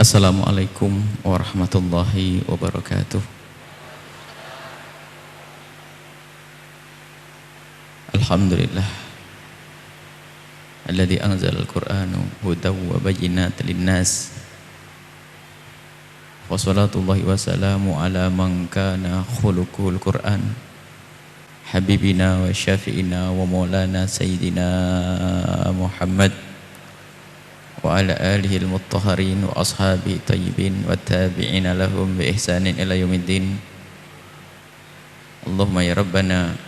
Assalamualaikum warahmatullahi wabarakatuh. Alhamdulillah alladzi anzala al-Qur'ana hudaw wa bayyinatin lin-nas. Wa salatullahi wa salamu ala man kana khuluquhul Qur'an. Habibina wa syafi'ina wa maulana sayyidina Muhammad wa ala alihi al-mutahharin wa ashabi tayyibin wa tabi'ina lahum bi ihsanin ila yaumiddin. Allahumma ya rabbana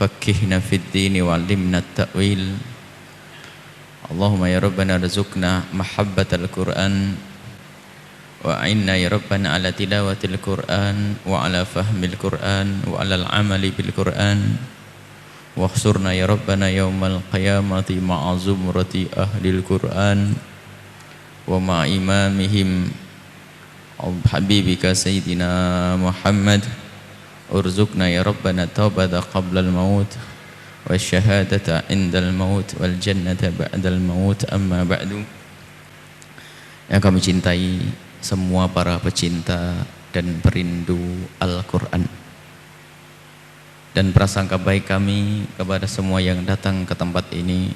fakkihna fid dini wa 'allimna at-ta'wil. Allahumma ya rabbana rizqna mahabbatal Qur'an wa a'inna ya rabbana ala tilawatil Qur'an wa ala fahmil Qur'an wa ala al-'amali bil Qur'an. Wahsurna ya rabbana yaumal qiyamati ma'a zumrati ahlil Qur'an wa ma'a imamihim habibika sayyidina Muhammad. Urzuqna ya rabbana taubata qabla al-maut wa syahadata indal maut wal jannata ba'dal maut. Amma ba'du. Yang kami cintai semua para pecinta dan perindu Al-Quran, dan prasangka baik kami kepada semua yang datang ke tempat ini.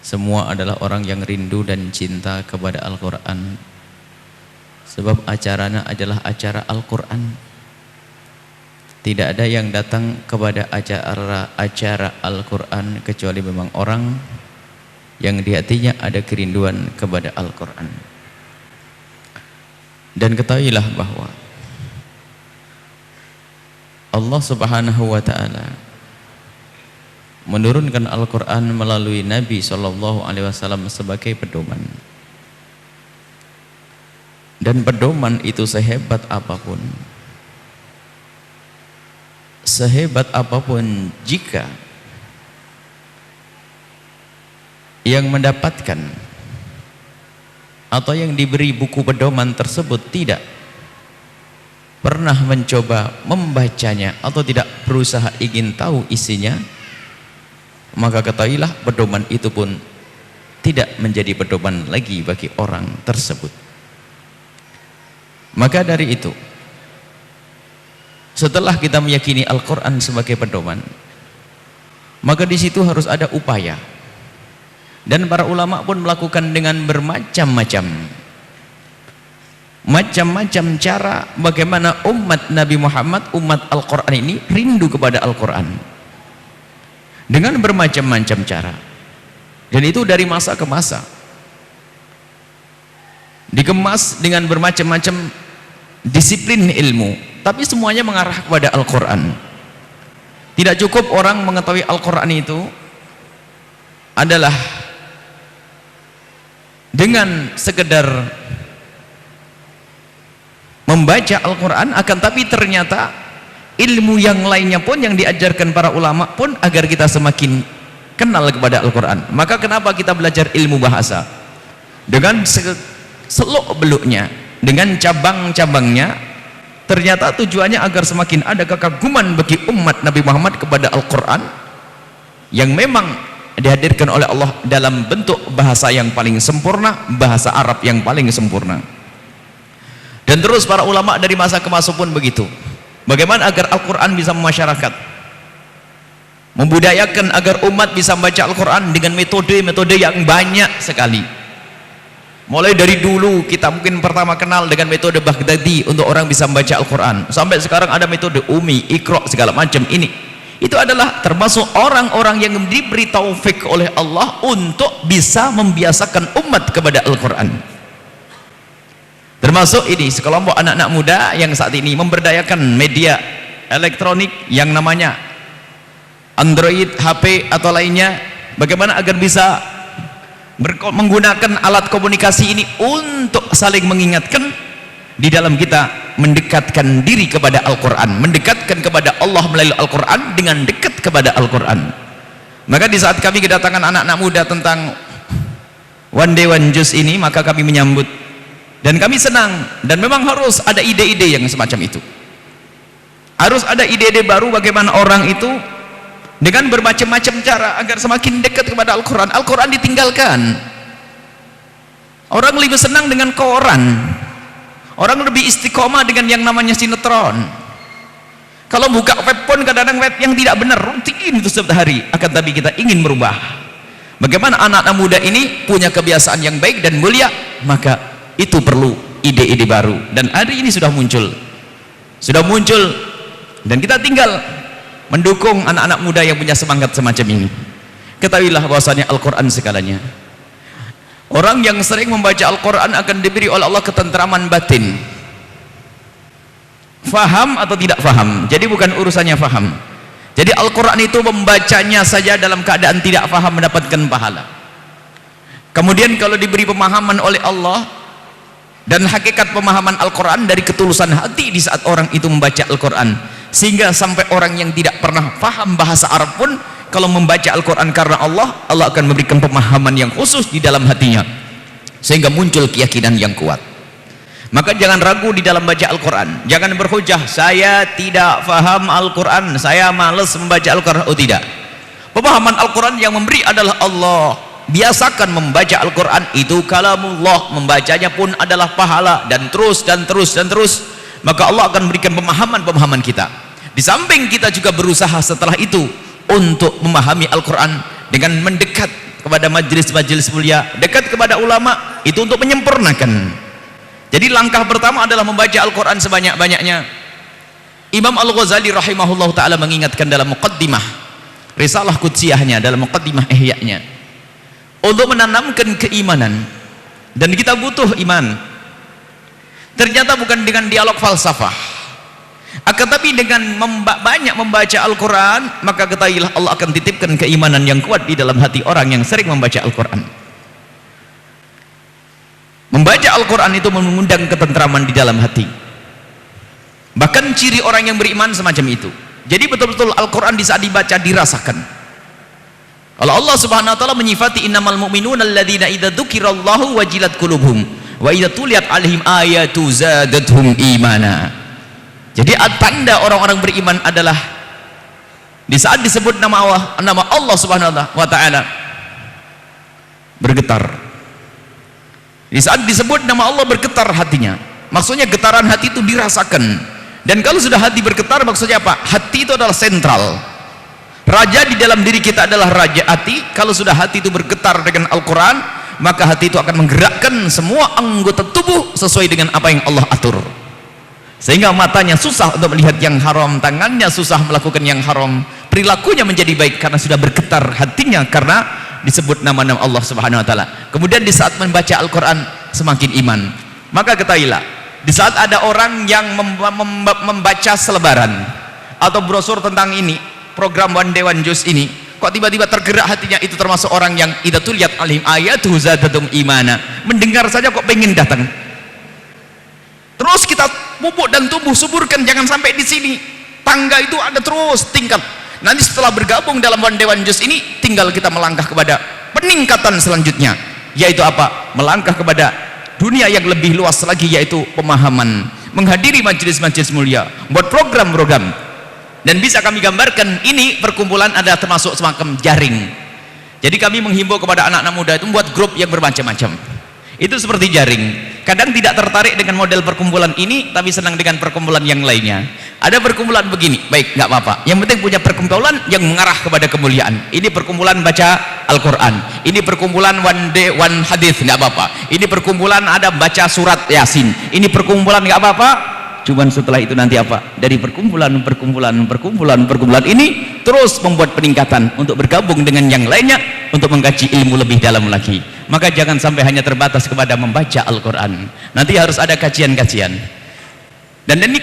Semua adalah orang yang rindu dan cinta kepada Al-Quran, sebab acaranya adalah acara Al-Quran. Tidak ada yang datang kepada acara Al-Quran kecuali memang orang yang di hatinya ada kerinduan kepada Al-Quran. Dan ketahuilah bahwa Allah Subhanahu wa ta'ala menurunkan Al-Quran melalui Nabi SAW sebagai pedoman. Dan pedoman itu sehebat apapun, jika yang mendapatkan atau yang diberi buku pedoman tersebut tidak pernah mencoba membacanya atau tidak berusaha ingin tahu isinya, maka ketahuilah pedoman itu pun tidak menjadi pedoman lagi bagi orang tersebut. Maka dari itu, setelah kita meyakini Al-Quran sebagai pedoman, maka di situ harus ada upaya, dan para ulama pun melakukan dengan bermacam-macam cara bagaimana umat Nabi Muhammad, umat Al-Quran ini rindu kepada Al-Quran dengan bermacam-macam cara. Dan itu dari masa ke masa dikemas dengan bermacam-macam disiplin ilmu, tapi semuanya mengarah kepada Al-Quran. Tidak cukup orang mengetahui Al-Quran itu adalah dengan sekedar membaca Al-Quran, akan tapi ternyata ilmu yang lainnya pun yang diajarkan para ulama pun agar kita semakin kenal kepada Al-Quran. Maka kenapa kita belajar ilmu bahasa dengan seluk-beluknya, dengan cabang-cabangnya? Ternyata tujuannya agar semakin ada kekaguman bagi umat Nabi Muhammad kepada Al-Quran yang memang dihadirkan oleh Allah dalam bentuk bahasa yang paling sempurna, bahasa Arab yang paling sempurna. Dan terus para ulama dari masa ke masa pun begitu. Bagaimana agar Al-Quran bisa memasyarakat, membudayakan agar umat bisa membaca Al-Quran dengan metode-metode yang banyak sekali. Mulai dari dulu kita mungkin pertama kenal dengan metode Baghdadi untuk orang bisa membaca Al-Quran, sampai sekarang ada metode Umi, Iqra, segala macam ini. Itu adalah termasuk orang-orang yang diberi taufik oleh Allah untuk bisa membiasakan umat kepada Al-Quran. Termasuk ini sekelompok anak-anak muda yang saat ini memberdayakan media elektronik yang namanya Android, HP atau lainnya, bagaimana agar bisa menggunakan alat komunikasi ini untuk saling mengingatkan di dalam kita mendekatkan diri kepada Al-Quran, mendekatkan kepada Allah melalui Al-Quran dengan dekat kepada Al-Quran. Maka di saat kami kedatangan anak-anak muda tentang One Day One Juz ini, maka kami menyambut dan kami senang. Dan memang harus ada ide-ide yang semacam itu, harus ada ide-ide baru bagaimana orang itu dengan bermacam-macam cara agar semakin dekat kepada Al-Quran. Al-Quran ditinggalkan, Orang lebih senang dengan koran, orang lebih istiqomah dengan yang namanya sinetron. Kalau buka web pun kadang-kadang web yang tidak benar, rutin itu setiap hari. Akan tapi kita ingin merubah. Bagaimana anak-anak muda ini punya kebiasaan yang baik dan mulia, maka itu perlu ide-ide baru. Dan hari ini sudah muncul, dan kita tinggal mendukung anak-anak muda yang punya semangat semacam ini. Ketahuilah bahwasanya Al-Quran segalanya. Orang yang sering membaca Al-Quran akan diberi oleh Allah ketentraman batin. Faham atau tidak faham, jadi bukan urusannya faham. Jadi Al-Quran itu membacanya saja dalam keadaan tidak faham mendapatkan pahala. Kemudian kalau diberi pemahaman oleh Allah, dan hakikat pemahaman Al-Quran dari ketulusan hati di saat orang itu membaca Al-Quran, sehingga sampai orang yang tidak pernah paham bahasa Arab pun kalau membaca Al-Quran karena Allah, Allah akan memberikan pemahaman yang khusus di dalam hatinya, sehingga muncul keyakinan yang kuat. Maka jangan ragu di dalam baca Al-Quran, jangan berhujah saya tidak paham Al-Quran, saya malas membaca Al-Quran. Oh tidak, pemahaman Al-Quran yang memberi adalah Allah. Biasakan membaca Al-Quran, itu kalamullah, membacanya pun adalah pahala, dan terus dan terus dan terus, maka Allah akan memberikan pemahaman kita. Di samping kita juga berusaha setelah itu untuk memahami Al-Quran dengan mendekat kepada majelis-majelis mulia, dekat kepada ulama, itu untuk menyempurnakan. Jadi langkah pertama adalah membaca Al-Quran sebanyak-banyaknya. Imam Al-Ghazali rahimahullah ta'ala mengingatkan dalam muqaddimah risalah Qudsiyahnya, dalam muqaddimah Ihya'nya, untuk menanamkan keimanan. Dan kita butuh iman, ternyata bukan dengan dialog falsafah, akan tapi dengan banyak membaca Al-Quran, maka ketahuilah Allah akan titipkan keimanan yang kuat di dalam hati orang yang sering membaca Al-Quran. Membaca Al-Quran itu mengundang ketentraman di dalam hati. Bahkan ciri orang yang beriman semacam itu. Jadi betul-betul Al-Quran di saat dibaca dirasakan. Kalau Allah Subhanahu wa taala menyifati innamal mu'minuna alladzina idza dzukirallahu wajilat qulubuhum wa idza tuliyat 'alaihim ayatu zadatuhum imana. Jadi tanda orang-orang beriman adalah di saat disebut nama Allah Subhanahu wa taala bergetar. Di saat disebut nama Allah bergetar hatinya. Maksudnya getaran hati itu dirasakan. Dan kalau sudah hati bergetar, maksudnya apa? Hati itu adalah sentral. Raja di dalam diri kita adalah raja hati. Kalau sudah hati itu bergetar dengan Al-Quran, maka hati itu akan menggerakkan semua anggota tubuh sesuai dengan apa yang Allah atur. Sehingga matanya susah untuk melihat yang haram, tangannya susah melakukan yang haram, perilakunya menjadi baik karena sudah bergetar hatinya karena disebut nama-nama Allah Subhanahu wa taala. Kemudian di saat membaca Al-Quran semakin iman. Maka ketahuilah, di saat ada orang yang membaca selebaran atau brosur tentang ini, program One Day One Juz ini, kok tiba-tiba tergerak hatinya, itu termasuk orang yang idza tuliyat 'alaihim ayatuhu zadatum imana. Mendengar saja kok pengen datang. Terus kita pupuk dan tumbuh suburkan, jangan sampai di sini. Tangga itu ada terus tingkat. Nanti setelah bergabung dalam One Day One Juz ini, tinggal kita melangkah kepada peningkatan selanjutnya, yaitu apa? Melangkah kepada dunia yang lebih luas lagi, yaitu pemahaman, menghadiri majelis-majelis mulia, buat program-program. Dan bisa kami gambarkan, ini perkumpulan ada termasuk semacam jaring. Jadi kami menghimbau kepada anak-anak muda itu membuat grup yang bermacam-macam. Itu seperti jaring. Kadang tidak tertarik dengan model perkumpulan ini, tapi senang dengan perkumpulan yang lainnya. Ada perkumpulan begini, baik, nggak apa-apa. Yang penting punya perkumpulan yang mengarah kepada kemuliaan. Ini perkumpulan baca Al-Quran. Ini perkumpulan one day one hadis, nggak apa-apa. Ini perkumpulan ada baca surat Yasin. Ini perkumpulan nggak apa-apa. Cuman setelah itu nanti apa? Dari perkumpulan ini terus membuat peningkatan untuk bergabung dengan yang lainnya untuk mengkaji ilmu lebih dalam lagi. Maka jangan sampai hanya terbatas kepada membaca Al-Quran. Nanti harus ada kajian-kajian. Dan ini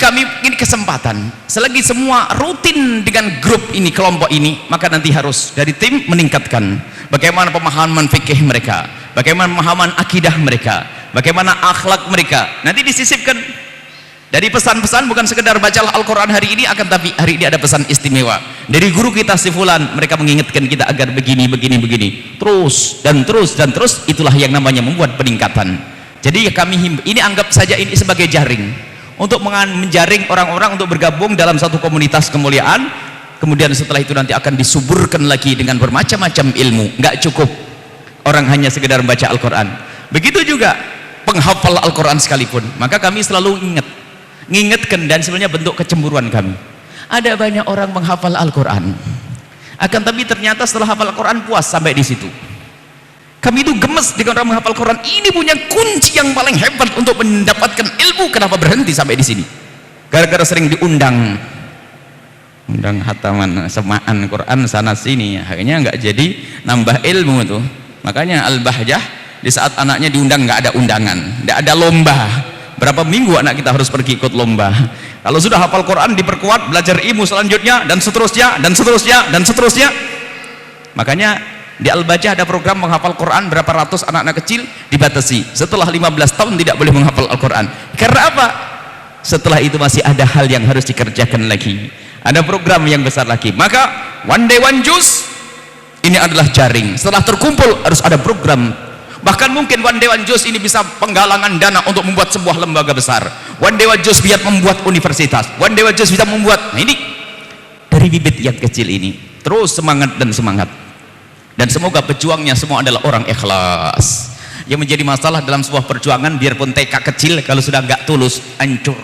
kesempatan. Selagi semua rutin dengan grup ini, kelompok ini, maka nanti harus dari tim meningkatkan bagaimana pemahaman fikih mereka, bagaimana pemahaman akidah mereka, bagaimana akhlak mereka. Nanti disisipkan dari pesan-pesan, bukan sekedar bacalah Al-Quran hari ini, akan tapi hari ini ada pesan istimewa dari guru kita si fulan, mereka mengingatkan kita agar begini, terus dan terus, itulah yang namanya membuat peningkatan. Jadi kami ini anggap saja ini sebagai jaring untuk menjaring orang-orang untuk bergabung dalam satu komunitas kemuliaan. Kemudian setelah itu nanti akan disuburkan lagi dengan bermacam-macam ilmu. Nggak cukup orang hanya sekedar membaca Al-Quran. Begitu juga penghafal Al-Quran sekalipun. Maka kami selalu ngingetkan, dan sebenarnya bentuk kecemburuan kami. Ada banyak orang menghafal Al-Quran, akan tapi ternyata setelah hafal Al-Quran puas sampai di situ. Kami itu gemes dengan orang menghafal Quran. Ini punya kunci yang paling hebat untuk mendapatkan ilmu. Kenapa berhenti sampai di sini? Gara-gara sering diundang hataman semaan Quran sana sini, akhirnya nggak jadi nambah ilmu itu. Makanya Al-Bahjah di saat anaknya diundang nggak ada undangan, nggak ada lomba. Berapa minggu anak kita harus pergi ikut lomba? Kalau sudah hafal Quran diperkuat, belajar ilmu selanjutnya, dan seterusnya dan seterusnya dan seterusnya. Makanya di Al-Bajah ada program menghafal Quran, berapa ratus anak-anak kecil dibatasi. Setelah 15 tahun tidak boleh menghafal Al-Quran. Karena apa? Setelah itu masih ada hal yang harus dikerjakan lagi. Ada program yang besar lagi. Maka one day one juz ini adalah jaring. Setelah terkumpul harus ada program. Bahkan mungkin one day one juz ini bisa penggalangan dana untuk membuat sebuah lembaga besar. One day one juz biar membuat universitas. One day one juz bisa membuat. Nah, ini dari bibit yang kecil ini. Terus semangat dan semangat. Dan semoga pejuangnya semua adalah orang ikhlas. Yang menjadi masalah dalam sebuah perjuangan, biarpun TK kecil, kalau sudah nggak tulus, hancur.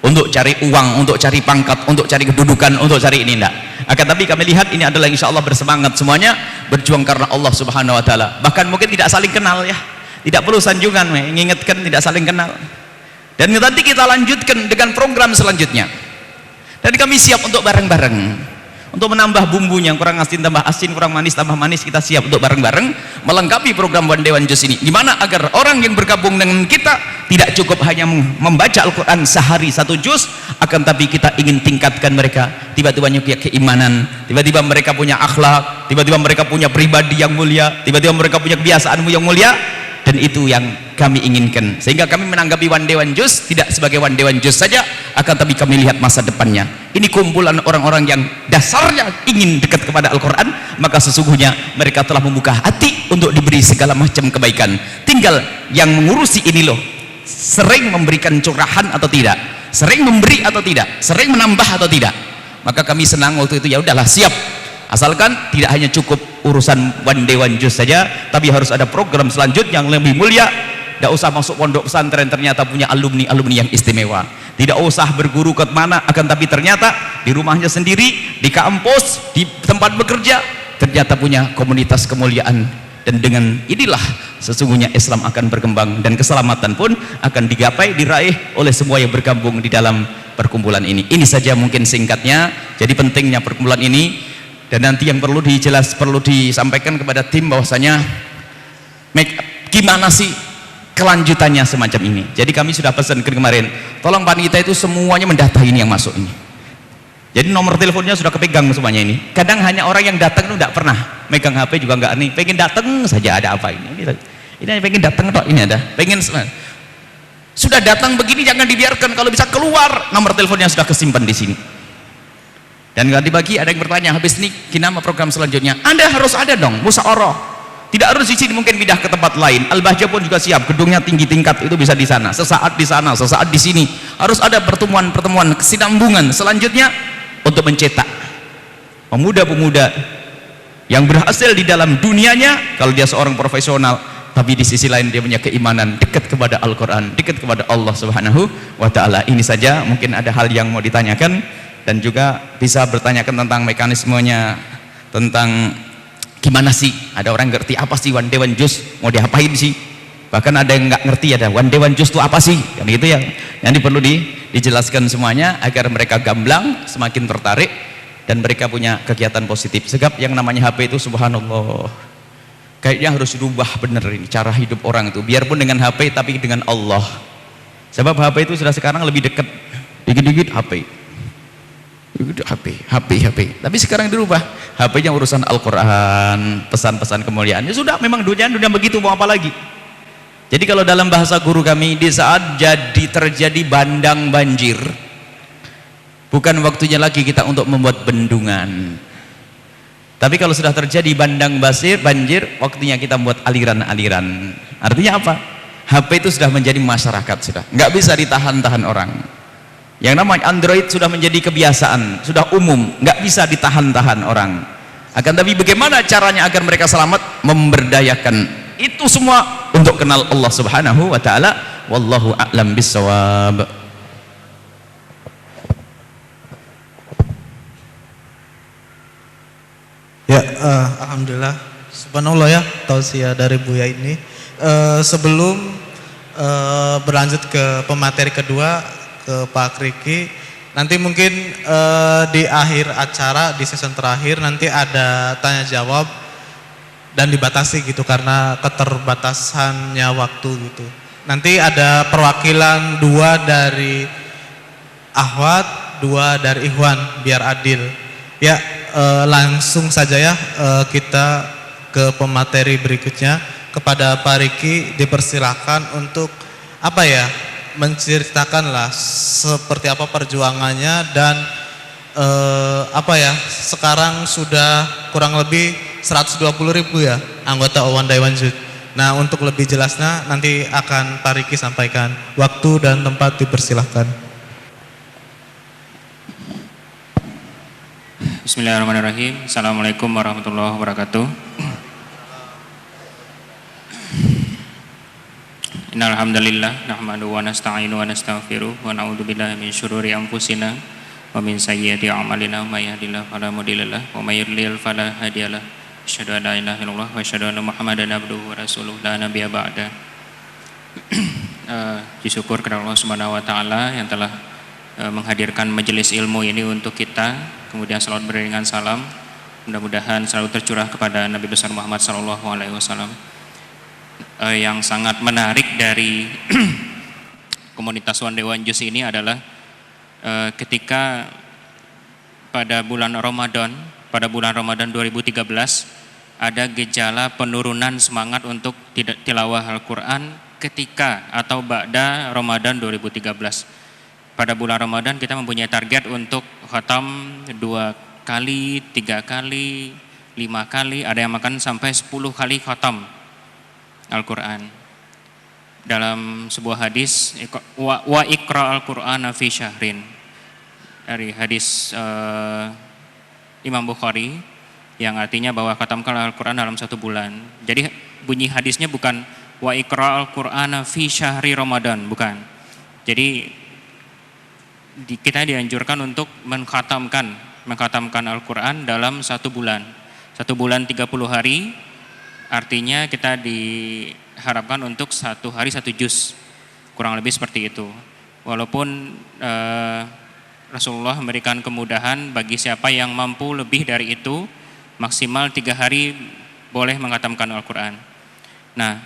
Untuk cari uang, untuk cari pangkat, untuk cari kedudukan, untuk cari ini enggak. Akan tapi kami lihat ini adalah insya Allah bersemangat semuanya berjuang karena Allah Subhanahu Wa Taala. Bahkan mungkin tidak saling kenal ya, tidak perlu sanjungan, mengingatkan tidak saling kenal. Dan nanti kita lanjutkan dengan program selanjutnya. Dan kami siap untuk bareng-bareng. Untuk menambah bumbunya, kurang asin tambah asin, kurang manis tambah manis, kita siap untuk bareng-bareng melengkapi program One Day One Juz ini. Dimana agar orang yang bergabung dengan kita tidak cukup hanya membaca Al-Quran sehari 1 juz, akan tapi kita ingin tingkatkan mereka. Tiba-tiba punya keimanan, tiba-tiba mereka punya akhlak, tiba-tiba mereka punya pribadi yang mulia, tiba-tiba mereka punya kebiasaanmu yang mulia. Dan itu yang kami inginkan, sehingga kami menanggapi One Day One Juz tidak sebagai One Day One Juz saja, akan tapi kami lihat masa depannya. Ini kumpulan orang-orang yang dasarnya ingin dekat kepada Al-Quran, maka sesungguhnya mereka telah membuka hati untuk diberi segala macam kebaikan. Tinggal yang mengurusi ini loh, sering memberikan curahan atau tidak, sering memberi atau tidak, sering menambah atau tidak. Maka kami senang waktu itu, ya udahlah siap, asalkan tidak hanya cukup urusan One Day One Juz saja, tapi harus ada program selanjutnya yang lebih mulia. Tidak usah masuk pondok pesantren ternyata punya alumni yang istimewa. Tidak usah berguru ke mana, akan tapi ternyata di rumahnya sendiri, di kampus, di tempat bekerja, ternyata punya komunitas kemuliaan. Dan dengan inilah sesungguhnya Islam akan berkembang, dan keselamatan pun akan digapai, diraih oleh semua yang bergabung di dalam perkumpulan ini. Ini saja mungkin singkatnya. Jadi pentingnya perkumpulan ini. Dan nanti yang perlu disampaikan kepada tim bahwasanya gimana sih kelanjutannya semacam ini. Jadi kami sudah pesan kemarin, tolong panitia itu semuanya mendata ini yang masuk ini. Jadi nomor teleponnya sudah kepegang semuanya ini. Kadang hanya orang yang datang itu tidak pernah megang HP juga, enggak nih, pengen datang saja ada apa ini hanya pengen datang toh, ini ada pengen sudah datang begini, jangan dibiarkan. Kalau bisa keluar, nomor teleponnya sudah kesimpan di sini. Dan tadi pagi ada yang bertanya, habis ini kinama program selanjutnya? Anda harus ada dong, musyawarah. Tidak harus di sini, mungkin pindah ke tempat lain. Al-Bahjah pun juga siap, gedungnya tinggi tingkat, itu bisa di sana. Sesaat di sana, sesaat di sini. Harus ada pertemuan-pertemuan, kesinambungan. Selanjutnya untuk mencetak pemuda-pemuda yang berhasil di dalam dunianya. Kalau dia seorang profesional, tapi di sisi lain dia punya keimanan, dekat kepada Al-Quran, dekat kepada Allah Subhanahu Wa Taala. Ini saja, mungkin ada hal yang mau ditanyakan. Dan juga bisa bertanyakan tentang mekanismenya, tentang gimana sih, ada orang ngerti apa sih One Day One Juz, mau diapain sih, bahkan ada yang nggak ngerti, ada One Day One Juz itu apa sih, kan itu yang perlu dijelaskan semuanya agar mereka gamblang, semakin tertarik, dan mereka punya kegiatan positif. Sebab yang namanya HP itu subhanallah, kayaknya harus dirubah bener ini cara hidup orang itu, biarpun dengan HP tapi dengan Allah. Sebab HP itu sudah sekarang lebih dekat, dikit-dikit HP, tapi sekarang dirubah, HP-nya urusan Al-Quran, pesan-pesan kemuliaan. Ya sudah, memang dunia begitu, mau apa lagi. Jadi kalau dalam bahasa guru kami, di saat terjadi bandang banjir, bukan waktunya lagi kita untuk membuat bendungan. Tapi kalau sudah terjadi bandang banjir, waktunya kita membuat aliran-aliran. Artinya apa? HP itu sudah menjadi masyarakat, sudah nggak bisa ditahan-tahan orang. Yang namanya Android sudah menjadi kebiasaan, sudah umum, nggak bisa ditahan-tahan orang. Akan tapi bagaimana caranya agar mereka selamat? Memberdayakan. Itu semua untuk kenal Allah Subhanahu wa taala. Wallahu a'lam bissawab. Ya, alhamdulillah, subhanallah ya tausiah dari Buya ini. Sebelum berlanjut ke pemateri kedua ke Pak Kriki, nanti mungkin di akhir acara di season terakhir nanti ada tanya jawab dan dibatasi gitu karena keterbatasannya waktu gitu. Nanti ada perwakilan 2 dari Ahwat, 2 dari Ikhwan biar adil. Ya, langsung saja ya kita ke pemateri berikutnya. Kepada Pak Riki dipersilakan untuk menceritakanlah seperti apa perjuangannya dan sekarang sudah kurang lebih 120.000 ya anggota One Day One Youth. Nah, untuk lebih jelasnya nanti akan Pak Riki sampaikan. Waktu dan tempat dipersilahkan. Bismillahirrahmanirrahim. Assalamualaikum warahmatullahi wabarakatuh. Innal hamdalillah nahmaduhu wa nasta'inu wa nastaghfiruh wa na'udzu billahi min syururi anfusina wa min sayyiati a'malina may yahdihillahu fala mudhillalah wa may yudlil fala hadiyalah. Asyhadu an la ilaha illallah wa asyhadu anna Muhammadan abduhu wa rasuluh la nabiyya ba'da. Disyukur kepada Allah Subhanahu wa taala yang telah menghadirkan majelis ilmu ini untuk kita. Kemudian salawat beriringan salam mudah-mudahan selalu tercurah kepada Nabi besar Muhammad sallallahu alaihi wasallam. Yang sangat menarik dari komunitas One Day One Youth ini adalah ketika pada bulan Ramadan 2013 ada gejala penurunan semangat untuk tilawah Al-Quran ketika atau ba'da Ramadan 2013. Pada bulan Ramadan kita mempunyai target untuk khatam 2 kali, 3 kali, 5 kali, ada yang makan sampai 10 kali khatam Al-Quran. Dalam sebuah hadis, wa iqra al-Qur'ana fi syahrin, dari hadis Imam Bukhari, yang artinya bahwa khatamkanlah Al-Quran dalam 1 bulan. Jadi bunyi hadisnya bukan wa iqra al-Qur'ana fi syahri Ramadan, bukan. Jadi kita dianjurkan untuk mengkhatamkan Al-Quran dalam 1 bulan. 1 bulan 30 hari, artinya kita diharapkan untuk 1 hari 1 juz, kurang lebih seperti itu. Walaupun Rasulullah memberikan kemudahan bagi siapa yang mampu lebih dari itu, maksimal 3 hari boleh mengkhatamkan Al-Quran. Nah,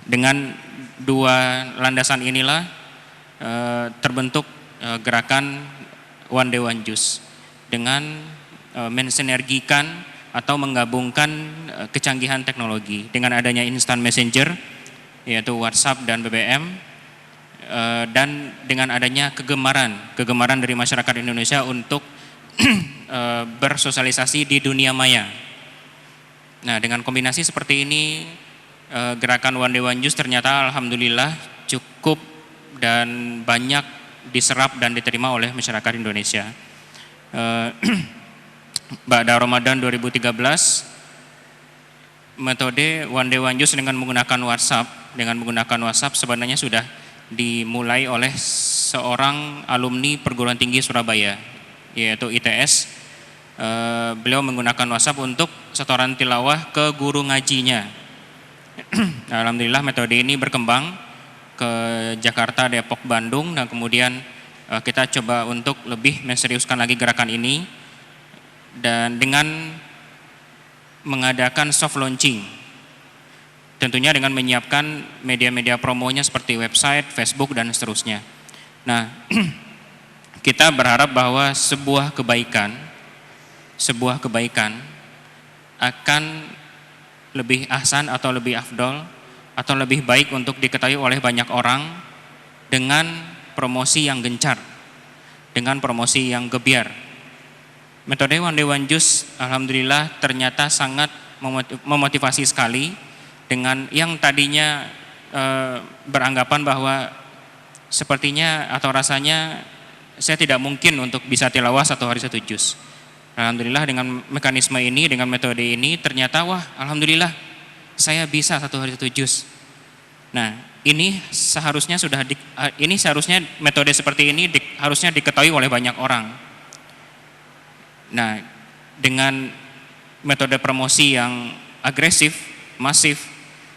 dengan 2 landasan inilah terbentuk gerakan One Day One Youth dengan mensinergikan atau menggabungkan kecanggihan teknologi dengan adanya instant messenger yaitu WhatsApp dan BBM, dan dengan adanya kegemaran dari masyarakat Indonesia untuk bersosialisasi di dunia maya. Nah, dengan kombinasi seperti ini gerakan One Day One Youth ternyata alhamdulillah cukup dan banyak diserap dan diterima oleh masyarakat Indonesia. Pada Ramadan 2013, metode One Day One Youth dengan menggunakan WhatsApp sebenarnya sudah dimulai oleh seorang alumni perguruan tinggi Surabaya, yaitu ITS. Beliau menggunakan WhatsApp untuk setoran tilawah ke guru ngajinya. Alhamdulillah metode ini berkembang ke Jakarta, Depok, Bandung, dan kemudian kita coba untuk lebih menseriuskan lagi gerakan ini dan dengan mengadakan soft launching, tentunya dengan menyiapkan media-media promonya seperti website, Facebook, dan seterusnya. Nah, kita berharap bahwa sebuah kebaikan akan lebih ahsan atau lebih afdol atau lebih baik untuk diketahui oleh banyak orang dengan promosi yang gencar, dengan promosi yang gebiar. Metode One Day One Youth alhamdulillah ternyata sangat memotivasi sekali, dengan yang tadinya beranggapan bahwa sepertinya atau rasanya saya tidak mungkin untuk bisa tilawah 1 hari 1 juz. Alhamdulillah dengan mekanisme ini, dengan metode ini ternyata alhamdulillah saya bisa 1 hari 1 juz. Nah, ini seharusnya metode seperti ini harusnya diketahui oleh banyak orang. Nah, dengan metode promosi yang agresif, masif,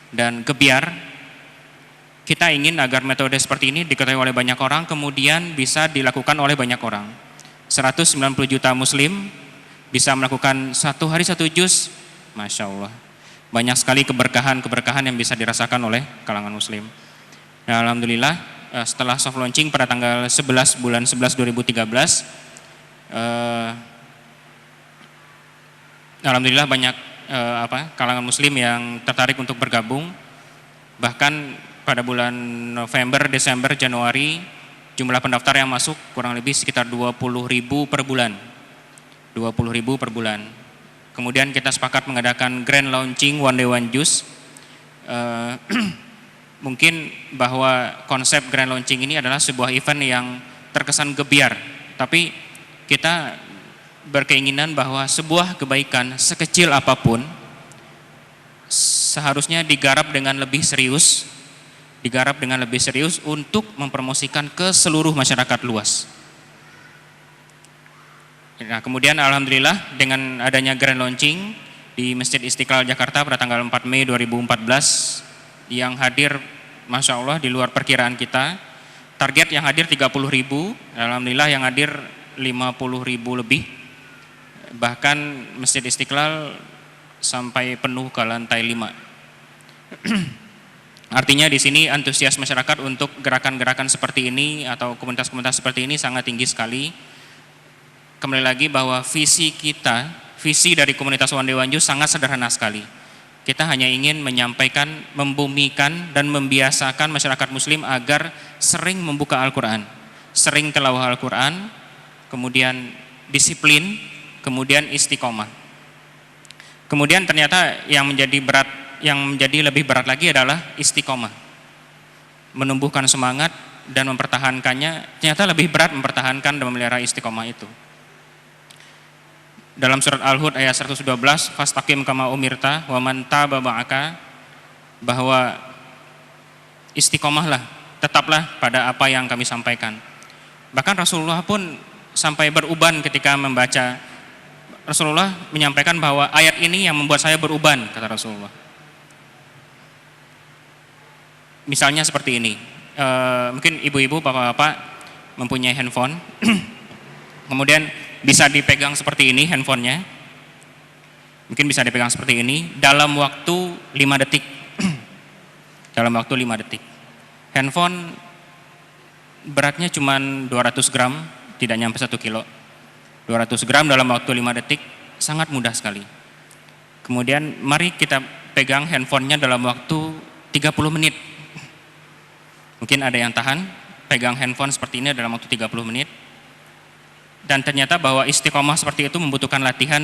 dan gebiar, kita ingin agar metode seperti ini diketahui oleh banyak orang, kemudian bisa dilakukan oleh banyak orang. 190 juta muslim bisa melakukan satu hari satu juz, Masya Allah. Banyak sekali keberkahan yang bisa dirasakan oleh kalangan muslim. Nah, alhamdulillah setelah soft launching pada tanggal 11 bulan 11 2013, alhamdulillah banyak kalangan muslim yang tertarik untuk bergabung. Bahkan pada bulan November, Desember, Januari jumlah pendaftar yang masuk kurang lebih sekitar 20.000 per bulan. 20.000 per bulan. Kemudian kita sepakat mengadakan grand launching One Day One Juz. Mungkin bahwa konsep grand launching ini adalah sebuah event yang terkesan gebiar, tapi kita berkeinginan bahwa sebuah kebaikan sekecil apapun seharusnya digarap dengan lebih serius, untuk mempromosikan ke seluruh masyarakat luas. Nah, kemudian alhamdulillah dengan adanya grand launching di Masjid Istiqlal Jakarta pada tanggal 4 Mei 2014, yang hadir Masya Allah di luar perkiraan kita. Target yang hadir 30.000, alhamdulillah yang hadir 50.000 lebih. Bahkan Masjid Istiqlal sampai penuh ke lantai 5. Artinya di sini antusias masyarakat untuk gerakan-gerakan seperti ini atau komunitas-komunitas seperti ini sangat tinggi sekali. Kembali lagi bahwa visi dari komunitas One Day One Juz sangat sederhana sekali. Kita hanya ingin menyampaikan, membumikan, dan membiasakan masyarakat muslim agar sering membuka Al-Quran, sering tilawah Al-Quran, kemudian disiplin, kemudian istiqomah. Kemudian ternyata yang menjadi lebih berat lagi adalah istiqomah. Menumbuhkan semangat dan mempertahankannya, ternyata lebih berat mempertahankan dan memelihara istiqomah itu. Dalam surat Al-Hud ayat 112, fastaqim kama umirta wa man taba ma'aka, bahwa istiqomahlah, tetaplah pada apa yang kami sampaikan. Bahkan Rasulullah pun sampai beruban ketika membaca. Rasulullah menyampaikan bahwa ayat ini yang membuat saya beruban, kata Rasulullah. Misalnya seperti ini, mungkin ibu-ibu, bapak-bapak mempunyai handphone, kemudian bisa dipegang seperti ini handphonenya, mungkin bisa dipegang seperti ini dalam waktu 5 detik. Dalam waktu 5 detik. Handphone beratnya cuma 200 gram, tidak nyampe 1 kilo. 200 gram dalam waktu 5 detik, sangat mudah sekali. Kemudian mari kita pegang handphonenya dalam waktu 30 menit. Mungkin ada yang tahan pegang handphone seperti ini dalam waktu 30 menit. Dan ternyata bahwa istiqomah seperti itu membutuhkan latihan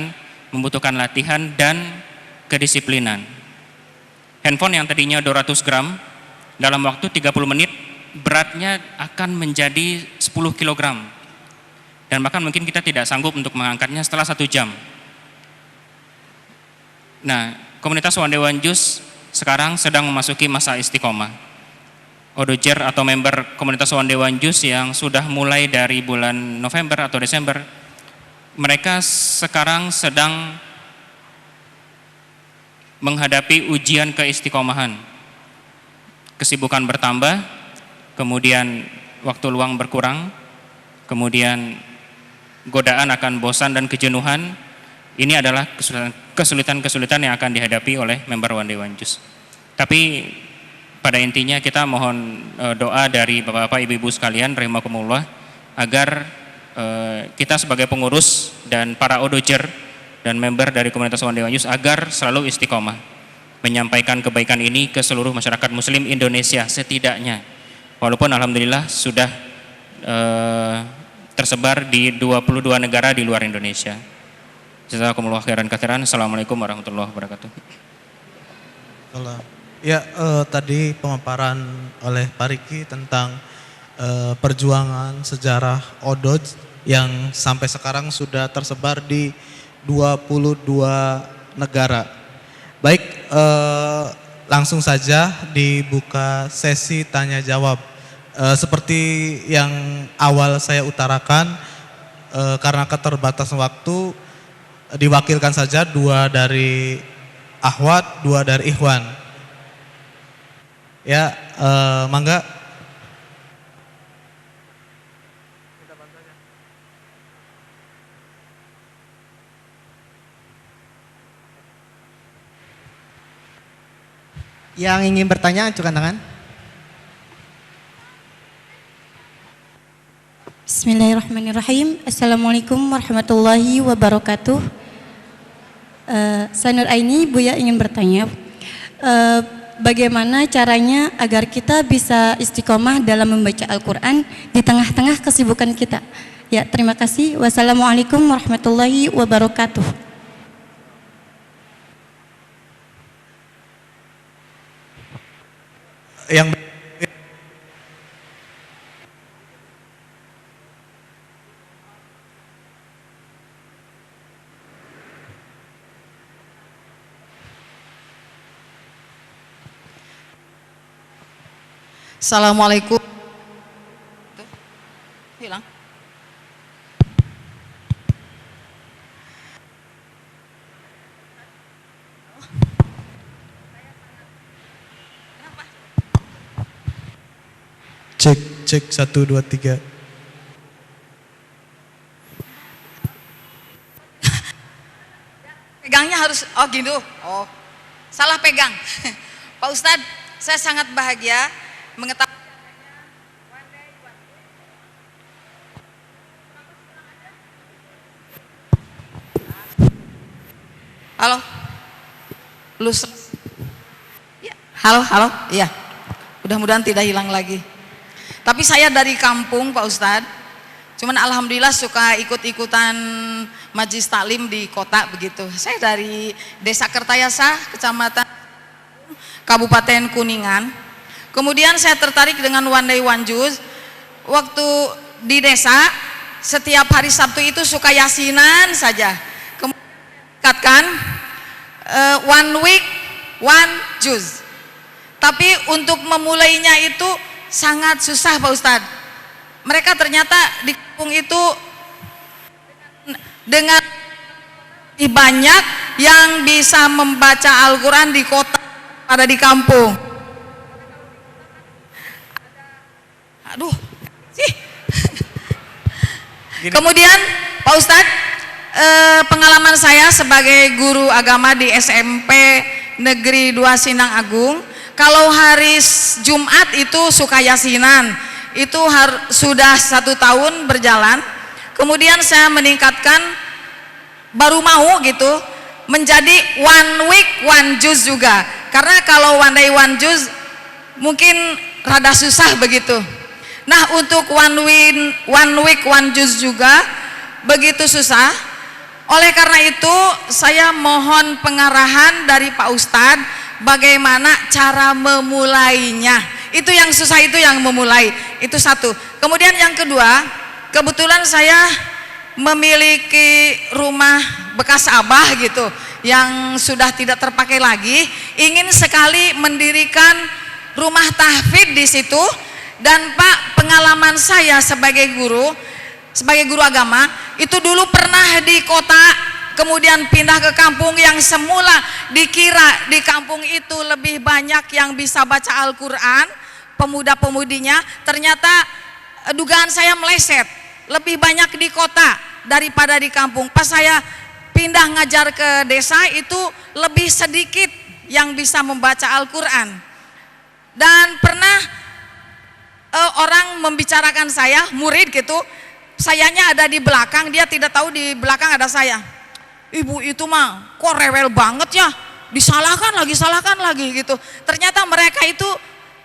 dan kedisiplinan. Handphone yang tadinya 200 gram dalam waktu 30 menit beratnya akan menjadi 10 kg. Dan bahkan mungkin kita tidak sanggup untuk mengangkatnya setelah 1 jam. Nah, komunitas One Day One Juz sekarang sedang memasuki masa istiqomah. Odojer atau member komunitas One Day One Juz yang sudah mulai dari bulan November atau Desember, mereka sekarang sedang menghadapi ujian keistiqomahan. Kesibukan bertambah, kemudian waktu luang berkurang, kemudian godaan akan bosan dan kejenuhan. Ini adalah kesulitan-kesulitan yang akan dihadapi oleh member One Day One Juz. Tapi pada intinya kita mohon doa dari bapak-bapak, ibu-ibu sekalian rahimakumullah, agar kita sebagai pengurus dan para odojer dan member dari komunitas One Day One Juz agar selalu istiqomah menyampaikan kebaikan ini ke seluruh masyarakat muslim Indonesia setidaknya. Walaupun alhamdulillah sudah tersebar di 22 negara di luar Indonesia. Jazakumullah khairan katsiran. Assalamualaikum warahmatullahi wabarakatuh. Ya, tadi pemaparan oleh Pak Riki tentang perjuangan sejarah Odoj yang sampai sekarang sudah tersebar di 22 negara. Baik, langsung saja dibuka sesi tanya jawab. Seperti yang awal saya utarakan, karena keterbatasan waktu, diwakilkan saja 2 dari akhwat, 2 dari ikhwan. Ya, mangga. Yang ingin bertanya, ajukan tangan. Bismillahirrahmanirrahim. Assalamualaikum warahmatullahi wabarakatuh. Saya Nur Aini, Buya ingin bertanya, bagaimana caranya agar kita bisa istiqomah dalam membaca Al-Quran di tengah-tengah kesibukan kita? Ya, terima kasih. Wassalamualaikum warahmatullahi wabarakatuh. Yang Assalamualaikum. Hilang. cek 1 2 3. Pegangnya harus, oh gitu. Oh, salah pegang. Pak Ustadz, saya sangat bahagia mengetahui. Halo, ya, halo, iya. Mudah-mudahan tidak hilang lagi. Tapi saya dari kampung, Pak Ustadz. Cuman alhamdulillah suka ikut-ikutan majlis taklim di kota begitu. Saya dari Desa Kertayasa, Kecamatan Kabupaten Kuningan. Kemudian saya tertarik dengan One Day One Juz. Waktu di desa, setiap hari Sabtu itu suka yasinan saja. Kemudian katakan one week one juz. Tapi untuk memulainya itu sangat susah, Pak Ustadz. Mereka ternyata di kampung itu dengan banyak yang bisa membaca Al-Quran di kota pada di kampung. Aduh, sih. Kemudian Pak Ustadz, pengalaman saya sebagai guru agama di SMP Negeri 2 Sindang Agung, kalau hari Jumat itu suka yasinan, itu sudah 1 tahun berjalan. Kemudian saya meningkatkan, baru mau gitu menjadi one week one juz juga, karena kalau one day one juz mungkin rada susah begitu. Nah, untuk one week one juz juga begitu susah. Oleh karena itu saya mohon pengarahan dari Pak Ustadz bagaimana cara memulainya. Itu yang susah, itu yang memulai, itu satu. Kemudian yang kedua, kebetulan saya memiliki rumah bekas abah gitu yang sudah tidak terpakai lagi, ingin sekali mendirikan rumah tahfidz di situ. Dan Pak, pengalaman saya sebagai guru agama itu dulu pernah di kota, kemudian pindah ke kampung yang semula dikira di kampung itu lebih banyak yang bisa baca Al-Quran, pemuda-pemudinya, ternyata dugaan saya meleset, lebih banyak di kota daripada di kampung. Pas saya pindah ngajar ke desa itu lebih sedikit yang bisa membaca Al-Quran. Dan pernah orang membicarakan saya, murid gitu, sayanya ada di belakang, dia tidak tahu di belakang ada saya. Ibu itu mah kok rewel banget ya, disalahkan lagi gitu. Ternyata mereka itu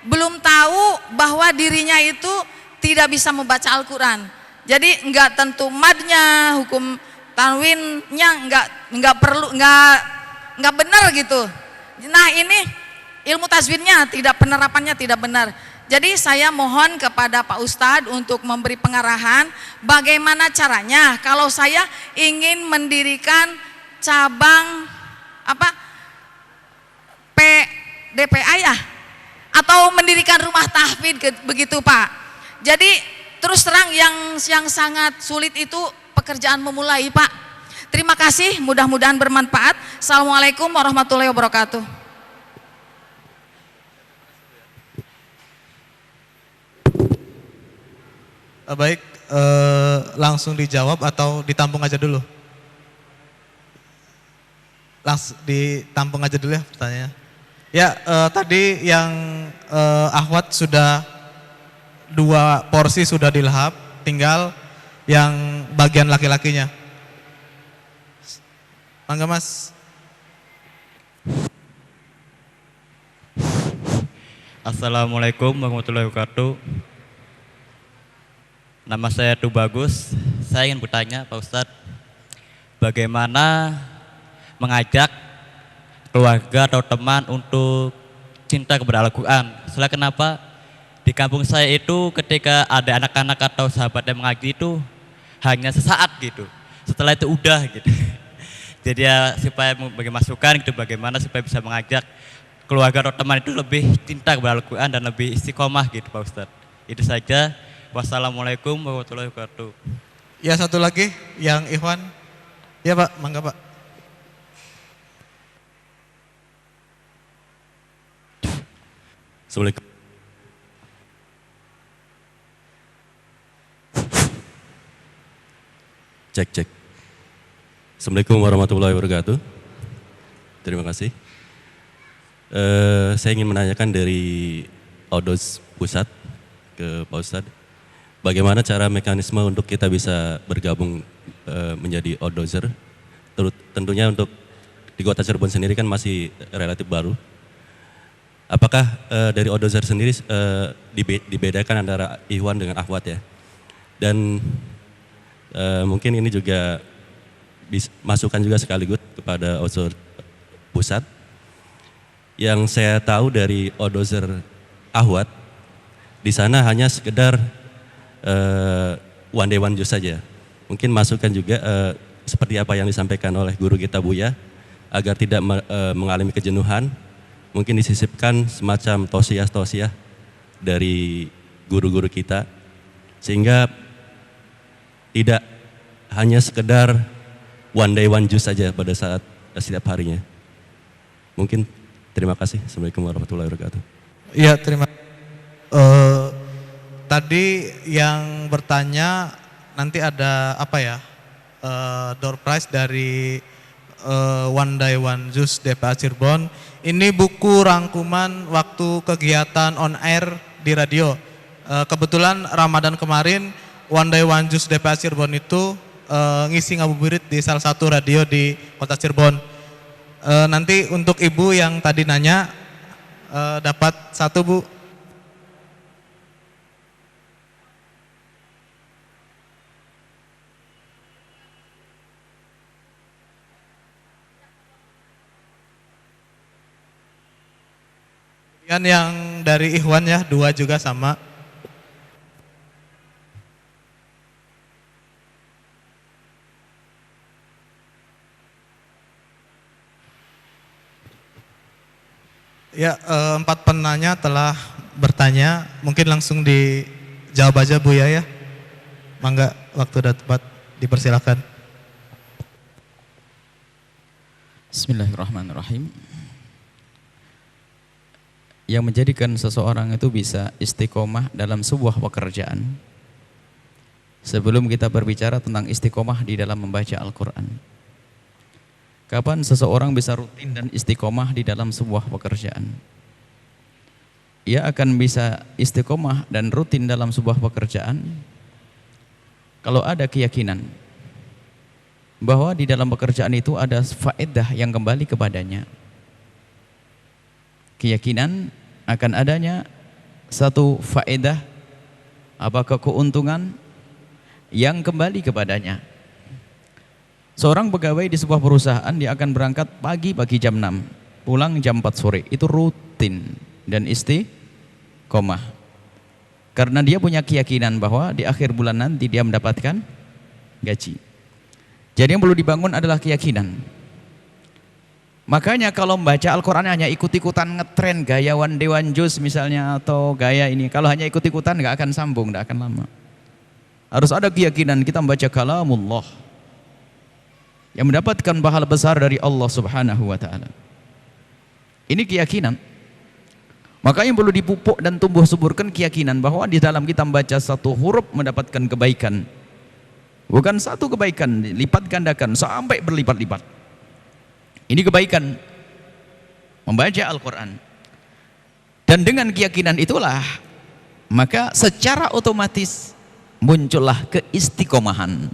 belum tahu bahwa dirinya itu tidak bisa membaca Al-Quran. Jadi enggak tentu madnya, hukum tanwinnya enggak benar gitu. Nah, ini ilmu tajwidnya tidak, penerapannya tidak benar. Jadi saya mohon kepada Pak Ustadz untuk memberi pengarahan bagaimana caranya kalau saya ingin mendirikan cabang DPA ya, atau mendirikan rumah tahfidz begitu Pak. Jadi terus terang yang sangat sulit itu pekerjaan memulai Pak. Terima kasih, mudah-mudahan bermanfaat. Assalamualaikum warahmatullahi wabarakatuh. Baik, langsung dijawab atau ditampung aja dulu? Langsung ditampung aja dulu ya pertanyaannya. Ya, tadi yang akhwat sudah 2 porsi sudah dilahap, tinggal yang bagian laki-lakinya. Mangga Mas. Assalamualaikum warahmatullahi wabarakatuh. Nama saya Tubagus. Saya ingin bertanya Pak Ustadz, bagaimana mengajak keluarga atau teman untuk cinta kepada Al-Quran? Soalnya kenapa di kampung saya itu ketika ada anak-anak atau sahabat yang mengaji itu hanya sesaat gitu, setelah itu udah gitu. Jadi ya supaya bagi masukan gitu, bagaimana supaya bisa mengajak keluarga atau teman itu lebih cinta kepada Al-Quran dan lebih istiqomah gitu Pak Ustadz. Itu saja. Wassalamualaikum warahmatullahi wabarakatuh. Ya, satu lagi yang Ikhwan. Ya Pak, mangga Pak. Assalamualaikum. Cek. Assalamualaikum warahmatullahi wabarakatuh. Terima kasih. Saya ingin menanyakan dari Odos Pusat ke Pak Ustadz. Bagaimana cara mekanisme untuk kita bisa bergabung menjadi Odozer? Tentunya untuk di Kota Cirebon sendiri kan masih relatif baru. Apakah dari Odozer sendiri dibedakan antara Ikhwan dengan Akhwat ya? Dan mungkin ini juga masukan juga sekaligus kepada Odozer Pusat. Yang saya tahu dari Odozer Akhwat, di sana hanya sekedar one day one juice saja. Mungkin masukan juga seperti apa yang disampaikan oleh guru kita Buya, agar tidak mengalami kejenuhan, mungkin disisipkan semacam tausiah dari guru-guru kita, sehingga tidak hanya sekedar one day one juice saja pada saat setiap harinya. Mungkin terima kasih. Assalamualaikum warahmatullahi wabarakatuh. Iya, terima kasih. Tadi yang bertanya nanti ada apa ya, door prize dari One Day One Juice DPA Cirebon. Ini buku rangkuman waktu kegiatan on air di radio. Kebetulan Ramadan kemarin One Day One Juice DPA Cirebon itu ngisi ngabuburit di salah satu radio di Kota Cirebon. Nanti untuk ibu yang tadi nanya dapat 1 Bu. Yang dari Ikhwan ya 2 juga sama. Ya, 4 penanya telah bertanya, mungkin langsung dijawab aja Bu ya. Mangga, waktu udah tepat, dipersilakan. Bismillahirrahmanirrahim. Yang menjadikan seseorang itu bisa istiqomah dalam sebuah pekerjaan, sebelum kita berbicara tentang istiqomah di dalam membaca Al-Quran, kapan seseorang bisa rutin dan istiqomah di dalam sebuah pekerjaan? Ia akan bisa istiqomah dan rutin dalam sebuah pekerjaan kalau ada keyakinan bahwa di dalam pekerjaan itu ada faedah yang kembali kepadanya. Keyakinan akan adanya satu faedah, apakah keuntungan yang kembali kepadanya. Seorang pegawai di sebuah perusahaan, dia akan berangkat pagi jam 6, pulang jam 4 sore, itu rutin dan istiqomah. Karena dia punya keyakinan bahwa di akhir bulan nanti dia mendapatkan gaji. Jadi yang perlu dibangun adalah keyakinan. Makanya kalau membaca Al-Quran hanya ikut-ikutan ngetren gaya One Day One Juice misalnya atau gaya ini, kalau hanya ikut-ikutan nggak akan sambung, nggak akan lama. Harus ada keyakinan kita membaca kalamullah yang mendapatkan pahala besar dari Allah Subhanahu wa taala. Ini keyakinan. Makanya perlu dipupuk dan tumbuh suburkan keyakinan bahwa di dalam kita membaca satu huruf mendapatkan kebaikan. Bukan satu kebaikan, lipat gandakan sampai berlipat-lipat. Ini kebaikan membaca Al-Quran. Dan dengan keyakinan itulah maka secara otomatis muncullah keistiqomahan.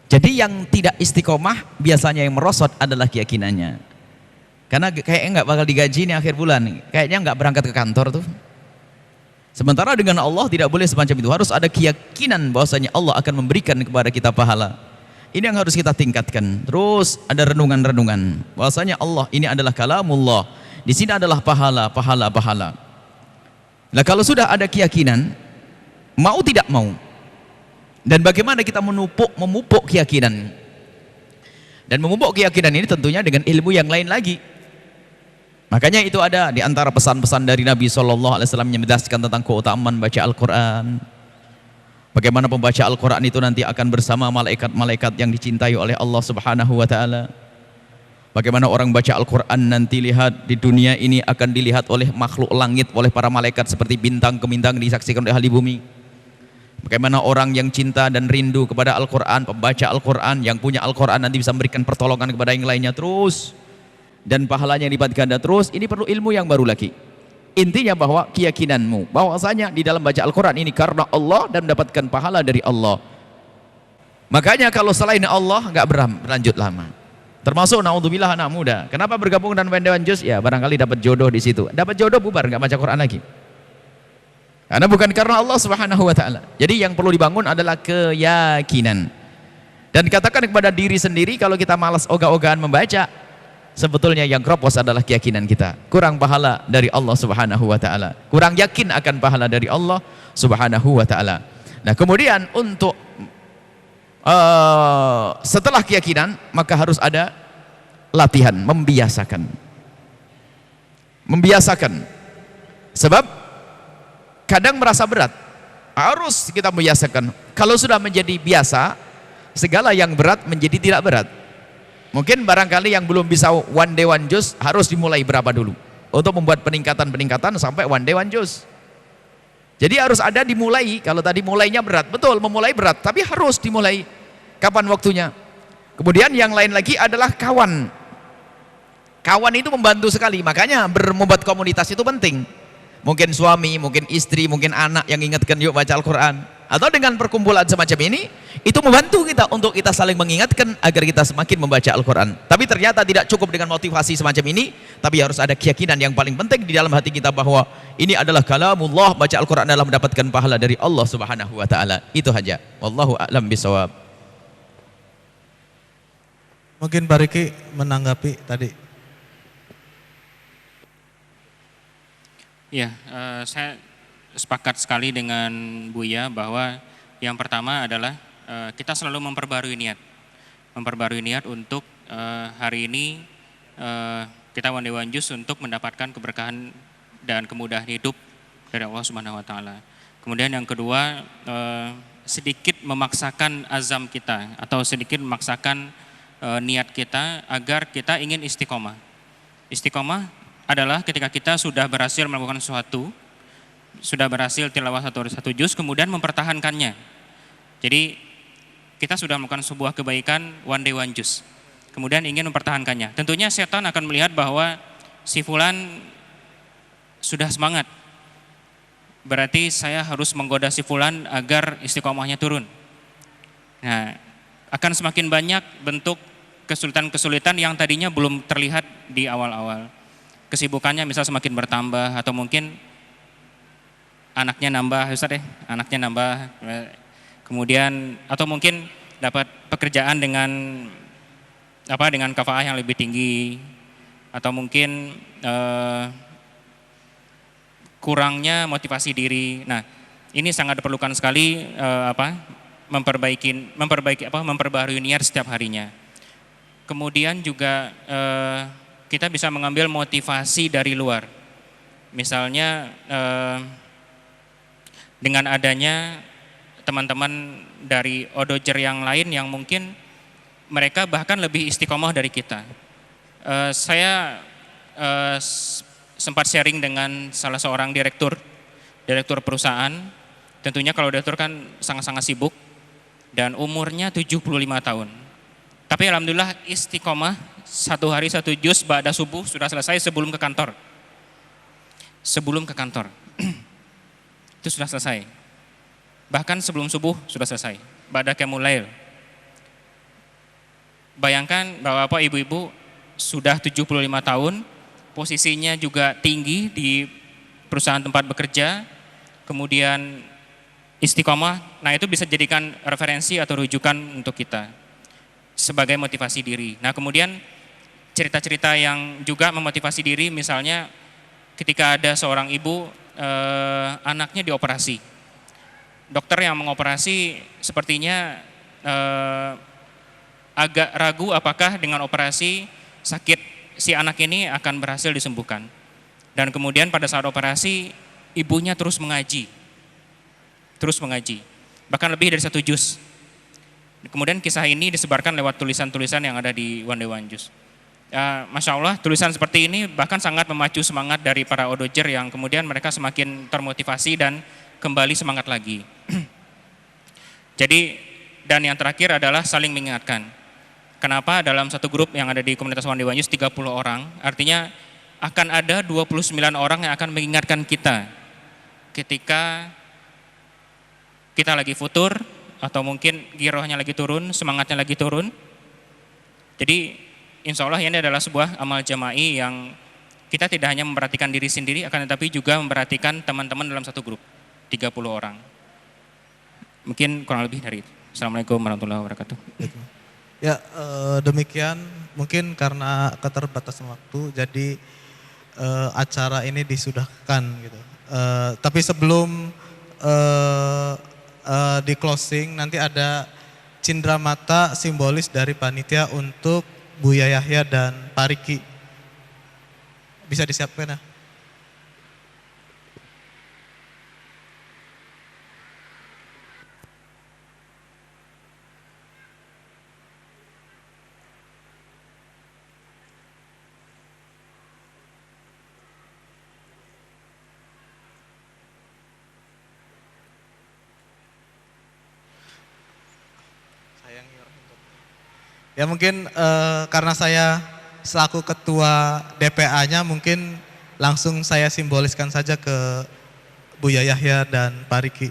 Jadi yang tidak istiqomah biasanya yang merosot adalah keyakinannya. Karena kayaknya nggak bakal digaji nih akhir bulan, kayaknya nggak berangkat ke kantor tuh. Sementara dengan Allah tidak boleh semacam itu, harus ada keyakinan bahwasanya Allah akan memberikan kepada kita pahala. Ini yang harus kita tingkatkan. Terus ada renungan-renungan bahwasanya Allah ini adalah kalamullah. Di sini adalah pahala, pahala, pahala. Nah, kalau sudah ada keyakinan, mau tidak mau. Dan bagaimana kita memupuk keyakinan? Dan memupuk keyakinan ini tentunya dengan ilmu yang lain lagi. Makanya itu ada di antara pesan-pesan dari Nabi SAW yang menjelaskan tentang keutamaan baca Al-Quran. Bagaimana pembaca Al-Quran itu nanti akan bersama malaikat-malaikat yang dicintai oleh Allah Subhanahu wa taala. Bagaimana orang baca Al-Quran nanti lihat di dunia ini akan dilihat oleh makhluk langit, oleh para malaikat seperti bintang ke bintang disaksikan oleh ahli bumi. Bagaimana orang yang cinta dan rindu kepada Al-Quran, pembaca Al-Quran, yang punya Al-Quran nanti bisa memberikan pertolongan kepada yang lainnya terus. Dan pahalanya lipat ganda terus. Ini perlu ilmu yang baru lagi. Intinya bahwa keyakinanmu bahwasanya di dalam baca Al-Quran ini karena Allah dan mendapatkan pahala dari Allah. Makanya kalau selain Allah nggak berlanjut lama. Termasuk naudzubillah anak muda. Kenapa bergabung dengan One Day One Juice? Ya barangkali dapat jodoh di situ. Dapat jodoh bubar nggak baca Quran lagi. Karena bukan karena Allah Subhanahu wa taala. Jadi yang perlu dibangun adalah keyakinan. Dan katakan kepada diri sendiri kalau kita malas ogah-ogahan membaca, sebetulnya yang kropos adalah keyakinan kita. Kurang pahala dari Allah Subhanahu wa taala. Kurang yakin akan pahala dari Allah Subhanahu wa taala. Nah, kemudian untuk setelah keyakinan maka harus ada latihan, membiasakan. Membiasakan. Sebab kadang merasa berat. Harus kita membiasakan. Kalau sudah menjadi biasa, segala yang berat menjadi tidak berat. Mungkin barangkali yang belum bisa One Day One Juice harus dimulai berapa dulu untuk membuat peningkatan-peningkatan sampai One Day One Juice. Jadi harus ada dimulai. Kalau tadi mulainya berat, betul memulai berat, tapi harus dimulai. Kapan waktunya? Kemudian yang lain lagi adalah kawan. Kawan itu membantu sekali, makanya membuat komunitas itu penting. Mungkin suami, mungkin istri, mungkin anak yang ingatkan yuk baca Al-Quran. Atau dengan perkumpulan semacam ini, itu membantu kita untuk kita saling mengingatkan agar kita semakin membaca Al-Quran. Tapi ternyata tidak cukup dengan motivasi semacam ini, tapi harus ada keyakinan yang paling penting di dalam hati kita bahwa ini adalah kalamullah, baca Al-Quran adalah mendapatkan pahala dari Allah Subhanahu wa taala. Itu saja. Wallahu a'lam bishawab. Mungkin Pak Riki menanggapi tadi. Ya, saya sepakat sekali dengan Buya bahwa yang pertama adalah kita selalu memperbarui niat untuk hari ini kita One Day One Juice untuk mendapatkan keberkahan dan kemudahan hidup dari Allah Subhanahu wa taala. Kemudian yang kedua, sedikit memaksakan azam kita atau sedikit memaksakan niat kita agar kita ingin istiqomah. Istiqomah adalah ketika kita sudah berhasil melakukan sesuatu, sudah berhasil tilawah satu juz, kemudian mempertahankannya. Jadi kita sudah melakukan sebuah kebaikan One Day One Juice, kemudian ingin mempertahankannya. Tentunya setan akan melihat bahwa si fulan sudah semangat, berarti saya harus menggoda si fulan agar istiqomahnya turun. Nah, akan semakin banyak bentuk kesulitan-kesulitan yang tadinya belum terlihat di awal-awal. Kesibukannya misal semakin bertambah, atau mungkin anaknya nambah, Ustaz anaknya nambah, kemudian atau mungkin dapat pekerjaan dengan kafaah yang lebih tinggi, atau mungkin kurangnya motivasi diri. Nah, ini sangat diperlukan sekali memperbarui niat setiap harinya. Kemudian juga kita bisa mengambil motivasi dari luar. Misalnya dengan adanya teman-teman dari odojer yang lain yang mungkin mereka bahkan lebih istiqomah dari kita. Saya sempat sharing dengan salah seorang direktur perusahaan. Tentunya kalau direktur kan sangat-sangat sibuk dan umurnya 75 tahun. Tapi alhamdulillah istiqomah, 1 hari 1 juz ba'da subuh sudah selesai sebelum ke kantor. Sebelum ke kantor. Itu sudah selesai. Bahkan sebelum subuh sudah selesai. Ba'da qiyamul lail. Bayangkan Bapak Ibu-ibu sudah 75 tahun, posisinya juga tinggi di perusahaan tempat bekerja, kemudian istiqomah. Nah, itu bisa jadikan referensi atau rujukan untuk kita sebagai motivasi diri. Nah, kemudian cerita-cerita yang juga memotivasi diri, misalnya ketika ada seorang ibu anaknya dioperasi. Dokter yang mengoperasi sepertinya agak ragu apakah dengan operasi sakit si anak ini akan berhasil disembuhkan. Dan kemudian pada saat operasi ibunya terus mengaji. Bahkan lebih dari 1 juz. Kemudian kisah ini disebarkan lewat tulisan-tulisan yang ada di One Day One Juz. Masya Allah, tulisan seperti ini bahkan sangat memacu semangat dari para odojer yang kemudian mereka semakin termotivasi dan kembali semangat lagi. Jadi, dan yang terakhir adalah saling mengingatkan. Kenapa dalam satu grup yang ada di komunitas One Day One Juz 30 orang, artinya akan ada 29 orang yang akan mengingatkan kita ketika kita lagi futur, atau mungkin girohnya lagi turun, semangatnya lagi turun. Jadi insya Allah ini adalah sebuah amal jama'i yang kita tidak hanya memperhatikan diri sendiri, akan tetapi juga memperhatikan teman-teman dalam satu grup, 30 orang. Mungkin kurang lebih dari itu. Assalamualaikum warahmatullahi wabarakatuh. Ya, demikian mungkin karena keterbatasan waktu, jadi acara ini disudahkan gitu. Tapi sebelum di closing nanti ada cindera mata simbolis dari panitia untuk Buya Yahya dan Pak Riki. Bisa disiapkan ya? Ya mungkin karena saya selaku ketua DPA-nya mungkin langsung saya simboliskan saja ke Buya Yahya dan Pak Riki.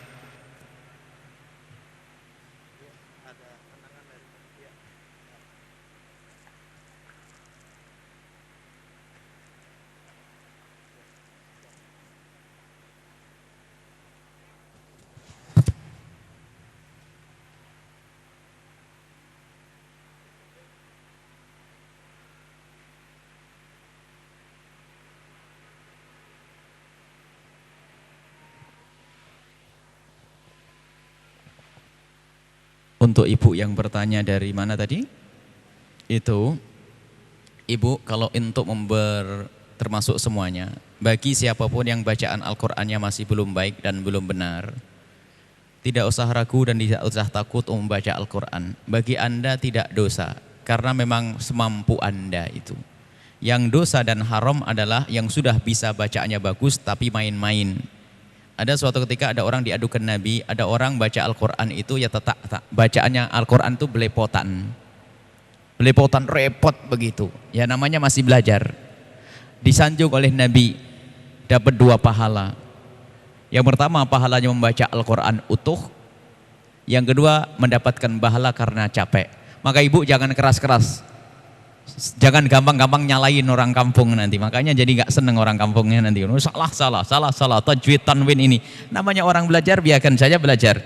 Untuk ibu yang bertanya dari mana tadi? Itu, ibu kalau untuk termasuk semuanya, bagi siapapun yang bacaan Al-Qur'annya masih belum baik dan belum benar, tidak usah ragu dan tidak usah takut membaca Al-Qur'an. Bagi Anda tidak dosa, karena memang semampu Anda itu. Yang dosa dan haram adalah yang sudah bisa bacaannya bagus tapi main-main. Ada suatu ketika ada orang diadukan Nabi, ada orang baca Al-Quran itu ya bacaannya Al-Quran itu belepotan repot begitu, ya namanya masih belajar. Disanjung oleh Nabi, dapat 2 pahala. Yang pertama pahalanya membaca Al-Quran utuh, yang kedua mendapatkan pahala karena capek. Maka ibu jangan keras-keras, jangan gampang-gampang nyalain orang kampung nanti, makanya jadi nggak seneng orang kampungnya nanti. Salah, tajwid tanwin ini. Namanya orang belajar, biarkan saja belajar.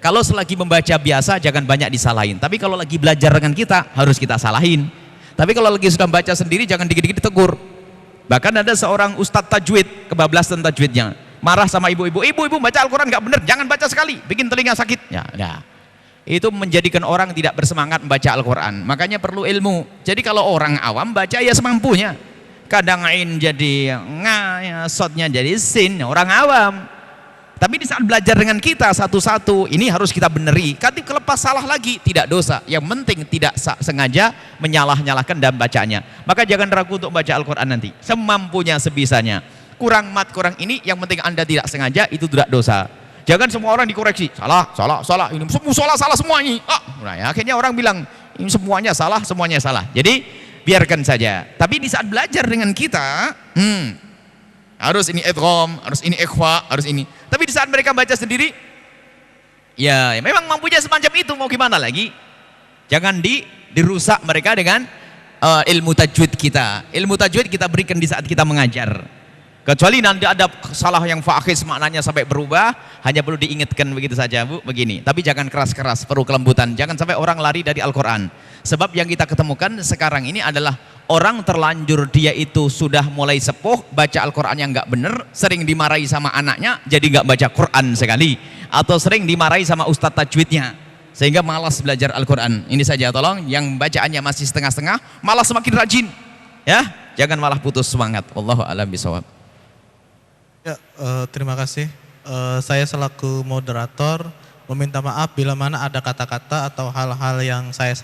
Kalau selagi membaca biasa jangan banyak disalahin. Tapi kalau lagi belajar dengan kita harus kita salahin. Tapi kalau lagi sudah baca sendiri jangan dikit-dikit ditegur. Bahkan ada seorang ustadz tajwid, kebablasan tajwidnya, marah sama ibu-ibu baca Al-Quran nggak bener, jangan baca sekali, bikin telinga sakit. Ya. Itu menjadikan orang tidak bersemangat membaca Al-Quran. Makanya perlu ilmu. Jadi kalau orang awam baca ya semampunya. kadang ain jadi nga, sodnya jadi sin, orang awam. Tapi di saat belajar dengan kita satu-satu, ini harus kita beneri. Kalau kelepas salah lagi, tidak dosa. Yang penting tidak sengaja menyalah-nyalahkan dalam bacanya. Maka jangan ragu untuk baca Al-Quran nanti. Semampunya, sebisanya. Kurang mat, kurang ini, yang penting Anda tidak sengaja, itu tidak dosa. Jangan semua orang dikoreksi. Salah, salah, salah. Ini semua salah semua ini. Nah, ya, akhirnya orang bilang, ini semuanya salah, semuanya salah. Jadi, biarkan saja. Tapi di saat belajar dengan kita, harus ini idgham, harus ini ikhfa, harus ini. Tapi di saat mereka baca sendiri, ya memang mampunya semacam itu, mau gimana lagi? Jangan dirusak mereka dengan ilmu tajwid kita. Ilmu tajwid kita berikan di saat kita mengajar. Kecuali nanti ada salah yang fakhis maknanya sampai berubah, hanya perlu diingatkan begitu saja, Bu, begini. Tapi jangan keras-keras, perlu kelembutan. Jangan sampai orang lari dari Al-Quran. Sebab yang kita ketemukan sekarang ini adalah orang terlanjur dia itu sudah mulai sepuh, baca Al-Quran yang nggak bener, sering dimarahi sama anaknya, jadi nggak baca Quran sekali. Atau sering dimarahi sama ustadz tajwidnya, sehingga malas belajar Al-Quran. Ini saja tolong, yang bacaannya masih setengah-setengah, malah semakin rajin. Ya, jangan malah putus semangat. Wallahu a'lam bishawab. Ya, terima kasih. Saya selaku moderator meminta maaf bila mana ada kata-kata atau hal-hal yang saya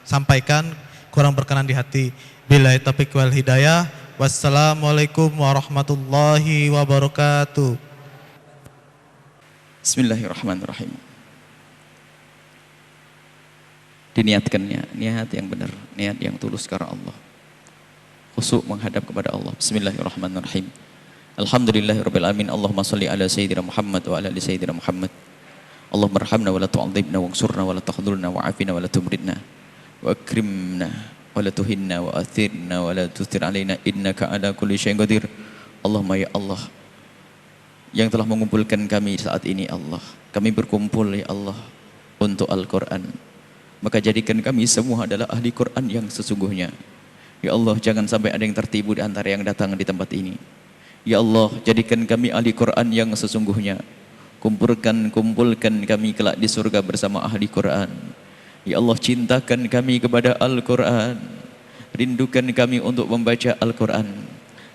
sampaikan kurang berkenan di hati. Billahi taufiq wal hidayah. Wassalamualaikum warahmatullahi wabarakatuh. Bismillahirrahmanirrahim. Diniatkannya, niat yang benar, niat yang tulus karena Allah. Khusyuk menghadap kepada Allah. Bismillahirrahmanirrahim. Alhamdulillahirabbil alamin. Allahumma shalli ala sayyidina Muhammad wa ala ali sayyidina Muhammad. Allahumma arhamna wa la tu'adzibna wansurna wa la tahdhurna wa afina wa la tumridna wa akrimna wa la tuhinna wa athirna wa la tuthir alaina innaka ala kulli syai'in qadir. Allahumma ya Allah yang telah mengumpulkan kami saat ini, Allah, kami berkumpul ya Allah untuk Al-Quran, maka jadikan kami semua adalah ahli Quran yang sesungguhnya. Ya Allah, jangan sampai ada yang tertipu di antara yang datang di tempat ini. Ya Allah, jadikan kami ahli Quran yang sesungguhnya. Kumpulkan kami kelak di surga bersama ahli Quran. Ya Allah, cintakan kami kepada Al-Quran. Rindukan kami untuk membaca Al-Quran.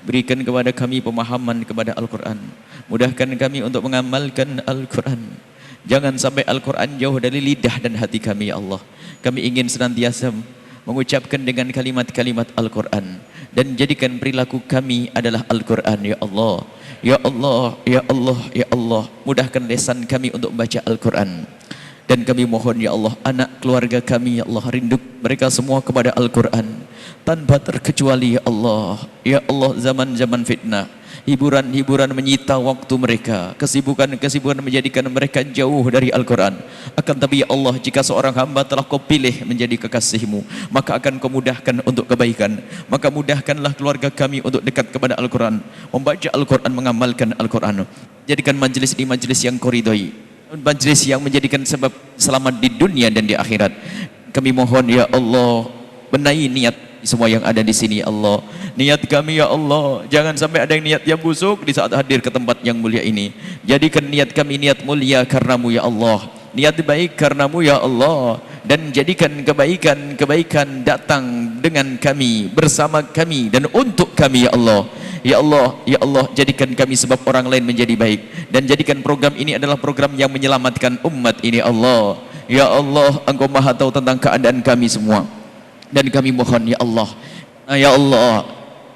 Berikan kepada kami pemahaman kepada Al-Quran. Mudahkan kami untuk mengamalkan Al-Quran. Jangan sampai Al-Quran jauh dari lidah dan hati kami, ya Allah. Kami ingin senantiasa mengucapkan dengan kalimat-kalimat Al-Quran. Dan jadikan perilaku kami adalah Al-Quran, ya Allah. Ya Allah, ya Allah, ya Allah. Mudahkan lisan kami untuk membaca Al-Quran. Dan kami mohon, ya Allah, anak keluarga kami, ya Allah, rindu mereka semua kepada Al-Quran. Tanpa terkecuali, ya Allah. Ya Allah, zaman-zaman fitnah, hiburan-hiburan menyita waktu mereka, kesibukan-kesibukan menjadikan mereka jauh dari Al-Quran. Akan tapi ya Allah, jika seorang hamba telah kau pilih menjadi kekasih-Mu, maka akan kau mudahkan untuk kebaikan. Maka mudahkanlah keluarga kami untuk dekat kepada Al-Quran, membaca Al-Quran, mengamalkan Al-Quran. Jadikan majlis ini majlis yang kau ridhoi, majlis yang menjadikan sebab selamat di dunia dan di akhirat. Kami mohon, ya Allah, benahi niat semua yang ada di sini, ya Allah. Niat kami, ya Allah, jangan sampai ada yang niat yang busuk di saat hadir ke tempat yang mulia ini. Jadikan niat kami niat mulia karenamu, ya Allah. Niat baik karenamu, ya Allah. Dan jadikan kebaikan datang dengan kami, bersama kami, dan untuk kami, ya Allah. Ya Allah, ya Allah, jadikan kami sebab orang lain menjadi baik. Dan jadikan program ini adalah program yang menyelamatkan umat ini, Allah. Ya Allah, Engkau maha tahu tentang keadaan kami semua. Dan kami mohon, ya Allah, ya Allah,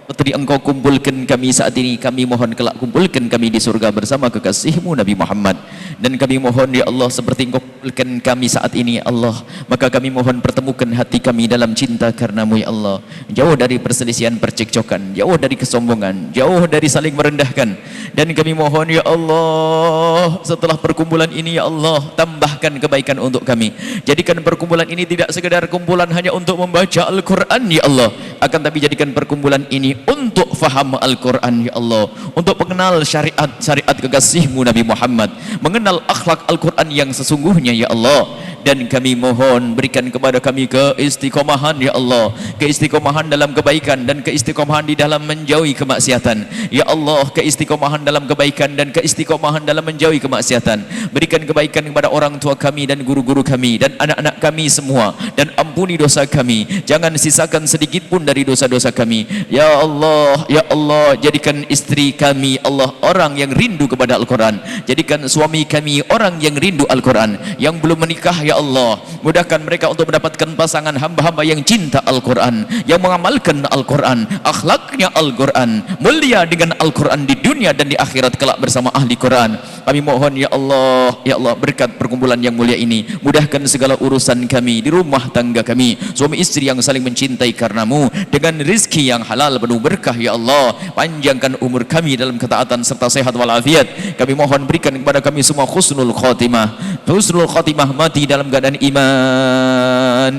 seperti Engkau kumpulkan kami saat ini, kami mohon kelak kumpulkan kami di surga bersama kekasih-Mu Nabi Muhammad. Dan kami mohon, ya Allah, seperti Engkau kumpulkan kami saat ini, ya Allah, maka kami mohon pertemukan hati kami dalam cinta karenamu, ya Allah. Jauh dari perselisihan, percekcokan, jauh dari kesombongan, jauh dari saling merendahkan. Dan kami mohon, ya Allah, setelah perkumpulan ini, ya Allah, tambahkan kebaikan untuk kami. Jadikan perkumpulan ini tidak sekedar kumpulan hanya untuk membaca Al-Quran, ya Allah, akan tapi jadikan perkumpulan ini untuk faham Al-Quran, ya Allah, untuk mengenal syariat kekasih-Mu Nabi Muhammad, mengenal akhlak Al-Quran yang sesungguhnya, ya Allah. dan kami mohon berikan kepada kami keistiqomahan ya Allah, keistiqomahan dalam kebaikan dan keistiqomahan di dalam menjauhi kemaksiatan ya Allah, keistiqomahan dalam kebaikan dan keistiqomahan dalam menjauhi kemaksiatan. Berikan kebaikan kepada orang tua kami dan guru-guru kami dan anak-anak kami semua, dan ampuni dosa kami, jangan sisakan sedikit pun dari dosa-dosa kami ya Allah. Ya Allah, jadikan istri kami Allah orang yang rindu kepada Al-Quran, jadikan suami kami orang yang rindu Al-Quran. Yang belum menikah ya Allah, mudahkan mereka untuk mendapatkan pasangan hamba-hamba yang cinta Al-Quran, yang mengamalkan Al-Quran, akhlaknya Al-Quran, mulia dengan Al-Quran di dunia dan di akhirat kelak bersama ahli Quran. Kami mohon ya Allah, ya Allah, berkat perkumpulan yang mulia ini, mudahkan segala urusan kami di rumah tangga kami, suami istri yang saling mencintai karenamu, dengan rizki yang halal penuh berkah ya Allah. Panjangkan umur kami dalam ketaatan serta sehat walafiat. Kami mohon berikan kepada kami semua husnul khotimah, husnul khotimah, mati dalam keadaan iman.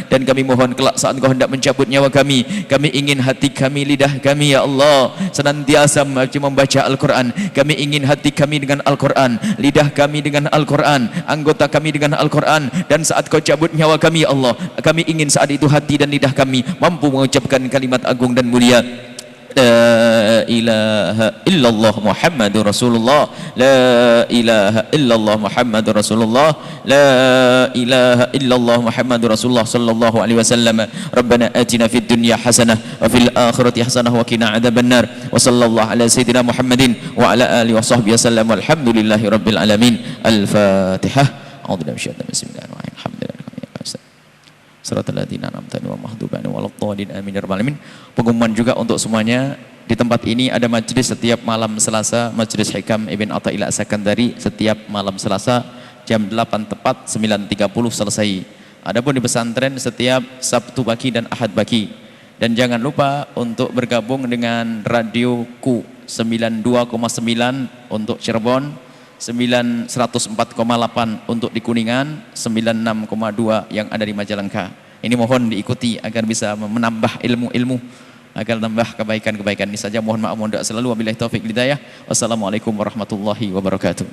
Dan kami mohon kelak saat Kau hendak mencabut nyawa kami ingin hati kami, lidah kami ya Allah senantiasa membaca Al-Quran. Kami ingin hati kami dengan Al-Quran, lidah kami dengan Al-Quran, anggota kami dengan Al-Quran. Dan saat Kau cabut nyawa kami ya Allah, kami ingin saat itu hati dan lidah kami mampu mengucapkan kalimat agung dan mulia, La ilaha illallah Muhammadur Rasulullah, La ilaha illallah Muhammadur Rasulullah, La ilaha illallah Muhammadur Rasulullah sallallahu alaihi wasallam. Rabbana atina fid dunya hasanah wa fil akhirati hasanah wa qina adzabannar. Wa sallallahu ala sayyidina Muhammadin wa ala alihi wa sahbihi wasallam. Walhamdulillahi rabbil alamin. Al-Fatihah. A'udzu billahi minasyaitonir rajim. Bismillahirrahmanirrahim. Suratul ladzina an'amta 'alaihim waladhdallin waladdallin amin ya rabbal alamin. Pengumuman juga untuk semuanya, di tempat ini ada majlis setiap malam Selasa, Majlis Hikam Ibn Athaillah As-Sakandari setiap malam Selasa jam 8 tepat, 9.30 selesai. Adapun di pesantren setiap Sabtu pagi dan Ahad pagi. Dan jangan lupa untuk bergabung dengan radioku 92,9 untuk Cirebon, 104,8 untuk di Kuningan, 96,2 yang ada di Majalengka. Ini mohon diikuti agar bisa menambah ilmu-ilmu, agar tambah kebaikan-kebaikan. Ini saja, mohon maaf, mohon doa selalu. Wabillahi taufiq hidayah. Wassalamualaikum warahmatullahi wabarakatuh.